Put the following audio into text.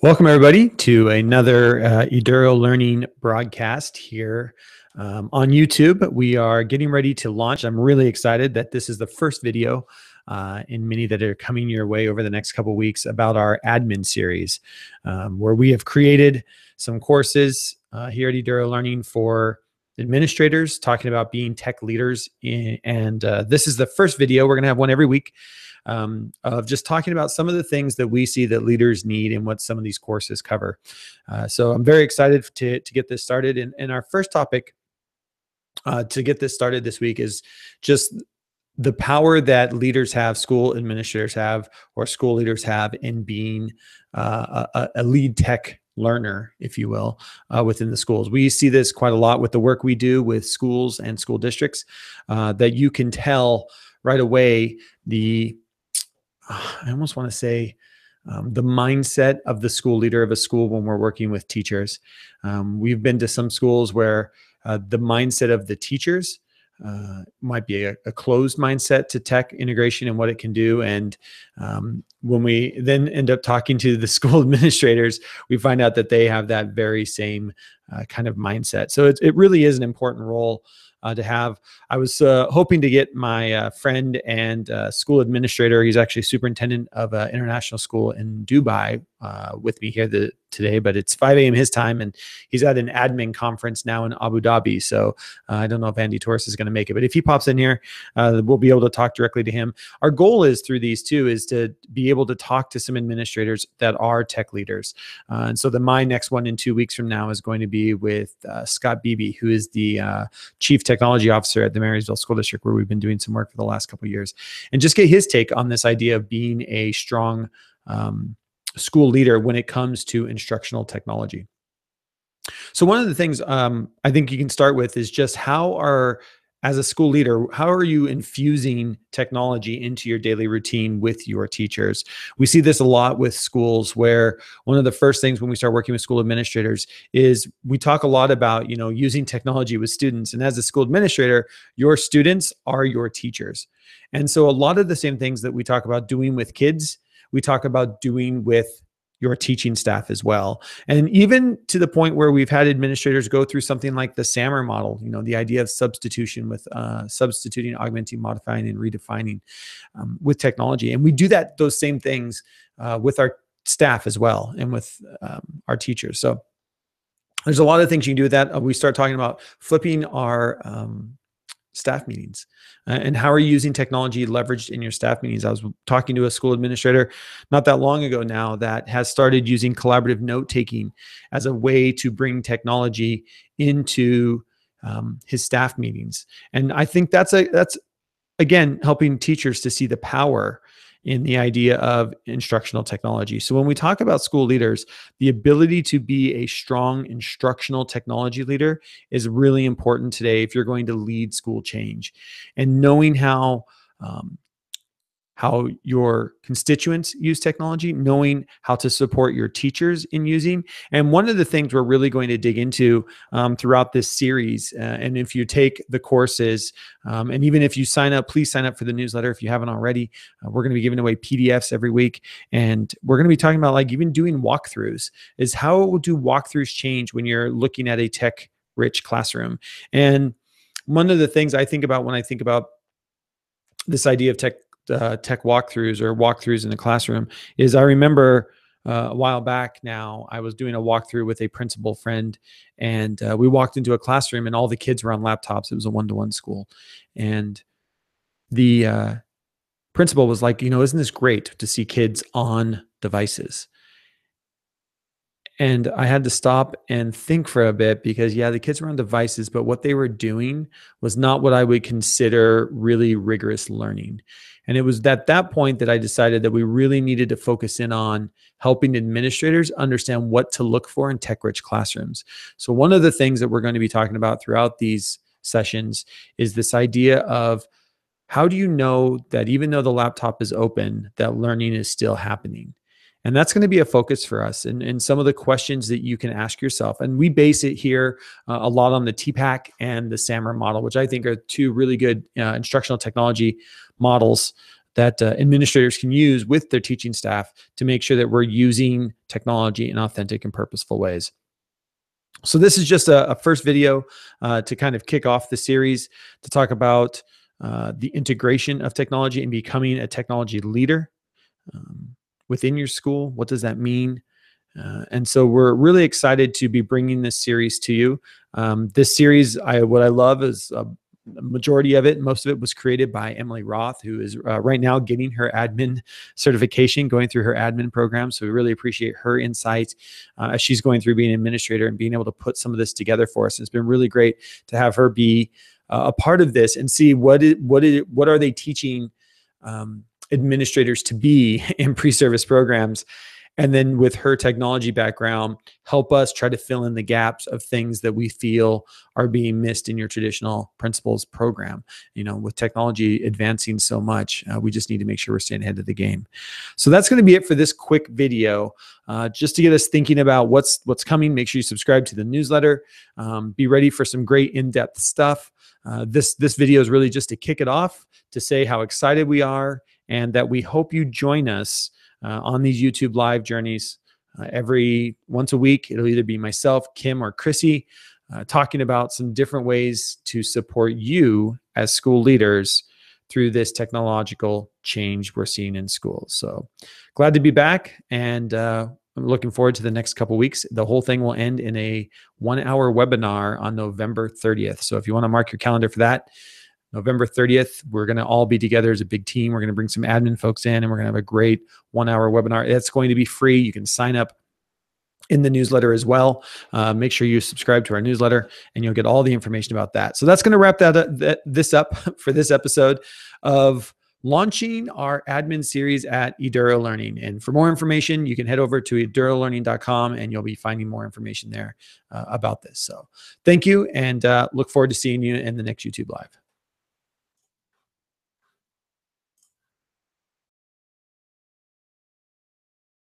Welcome, everybody, to another Eduro Learning broadcast here on YouTube. We are getting ready to launch. I'm really excited that this is the first video in many that are coming your way over the next couple of weeks about our admin series, where we have created some courses here at Eduro Learning for administrators talking about being tech leaders. And this is the first video. We're going to have one every week. Of just talking about some of the things that we see that leaders need and what some of these courses cover. So I'm very excited to get this started. And our first topic to get this started this week is just the power that leaders have, school administrators have, or school leaders have in being a lead tech learner, if you will, within the schools. We see this quite a lot with the work we do with schools and school districts, that you can tell right away I almost want to say the mindset of the school leader of a school when we're working with teachers. We've been to some schools where the mindset of the teachers might be a closed mindset to tech integration and what it can do. And when we then end up talking to the school administrators, we find out that they have that very same kind of mindset. So it really is an important role to have. I was hoping to get my friend and school administrator. He's actually superintendent of an international school in Dubai with me here today, but it's 5 a.m. his time, and he's at an admin conference now in Abu Dhabi. So I don't know if Andy Torres is going to make it, but if he pops in here, we'll be able to talk directly to him. Our goal is through these two is to be able to talk to some administrators that are tech leaders. And so my next one in 2 weeks from now is going to be with Scott Beebe, who is the Chief Technology Officer at the Marysville School District, where we've been doing some work for the last couple of years, and just get his take on this idea of being a strong school leader when it comes to instructional technology. So one of the things I think you can start with is just as a school leader, how are you infusing technology into your daily routine with your teachers? We see this a lot with schools, where one of the first things when we start working with school administrators is we talk a lot about, using technology with students. And as a school administrator, your students are your teachers. And so a lot of the same things that we talk about doing with kids, we talk about doing with your teaching staff as well. And even to the point where we've had administrators go through something like the SAMR model, the idea of substitution with substituting, augmenting, modifying, and redefining with technology. And we do those same things with our staff as well, and with our teachers. So there's a lot of things you can do with that. We start talking about flipping our staff meetings and how are you using technology leveraged in your staff meetings. I was talking to a school administrator not that long ago now that has started using collaborative note-taking as a way to bring technology into his staff meetings. And I think that's again, helping teachers to see the power in the idea of instructional technology. So when we talk about school leaders, the ability to be a strong instructional technology leader is really important today if you're going to lead school change. And knowing how your constituents use technology, knowing how to support your teachers in using. And one of the things we're really going to dig into throughout this series, and if you take the courses, and even if you sign up, please sign up for the newsletter if you haven't already. We're going to be giving away PDFs every week. And we're going to be talking about even doing walkthroughs, is how do walkthroughs change when you're looking at a tech-rich classroom. And one of the things I think about when I think about this idea of tech walkthroughs or walkthroughs in the classroom is I remember a while back now, I was doing a walkthrough with a principal friend, and we walked into a classroom and all the kids were on laptops. It was a one-to-one school. And the principal was like, isn't this great to see kids on devices? And I had to stop and think for a bit because, yeah, the kids were on devices, but what they were doing was not what I would consider really rigorous learning. And it was at that point that I decided that we really needed to focus in on helping administrators understand what to look for in tech-rich classrooms. So one of the things that we're going to be talking about throughout these sessions is this idea of how do you know that even though the laptop is open, that learning is still happening? And that's going to be a focus for us, and some of the questions that you can ask yourself. And we base it here a lot on the TPAC and the SAMR model, which I think are two really good instructional technology models that administrators can use with their teaching staff to make sure that we're using technology in authentic and purposeful ways. So this is just a first video to kind of kick off the series to talk about the integration of technology and becoming a technology leader within your school. What does that mean? And so we're really excited to be bringing this series to you. This series, what I love is a majority of it, most of it was created by Emily Roth, who is right now getting her admin certification, going through her admin program. So we really appreciate her insight as she's going through being an administrator and being able to put some of this together for us. It's been really great to have her be a part of this and see what are they teaching administrators to be in pre-service programs. And then with her technology background, help us try to fill in the gaps of things that we feel are being missed in your traditional principles program. With technology advancing so much, we just need to make sure we're staying ahead of the game. So that's going to be it for this quick video. Just to get us thinking about what's coming, make sure you subscribe to the newsletter. Be ready for some great in-depth stuff. This video is really just to kick it off, to say how excited we are and that we hope you join us on these YouTube live journeys every once a week. It'll either be myself, Kim, or Chrissy talking about some different ways to support you as school leaders through this technological change we're seeing in schools. So glad to be back, and I'm looking forward to the next couple of weeks. The whole thing will end in a 1-hour webinar on November 30th. So if you want to mark your calendar for that, November 30th, we're going to all be together as a big team. We're going to bring some admin folks in, and we're going to have a great 1-hour webinar. It's going to be free. You can sign up in the newsletter as well. Make sure you subscribe to our newsletter, and you'll get all the information about that. So that's going to wrap this up for this episode of launching our admin series at Eduro Learning. And for more information, you can head over to edurolearning.com, and you'll be finding more information there about this. So thank you, and look forward to seeing you in the next YouTube Live.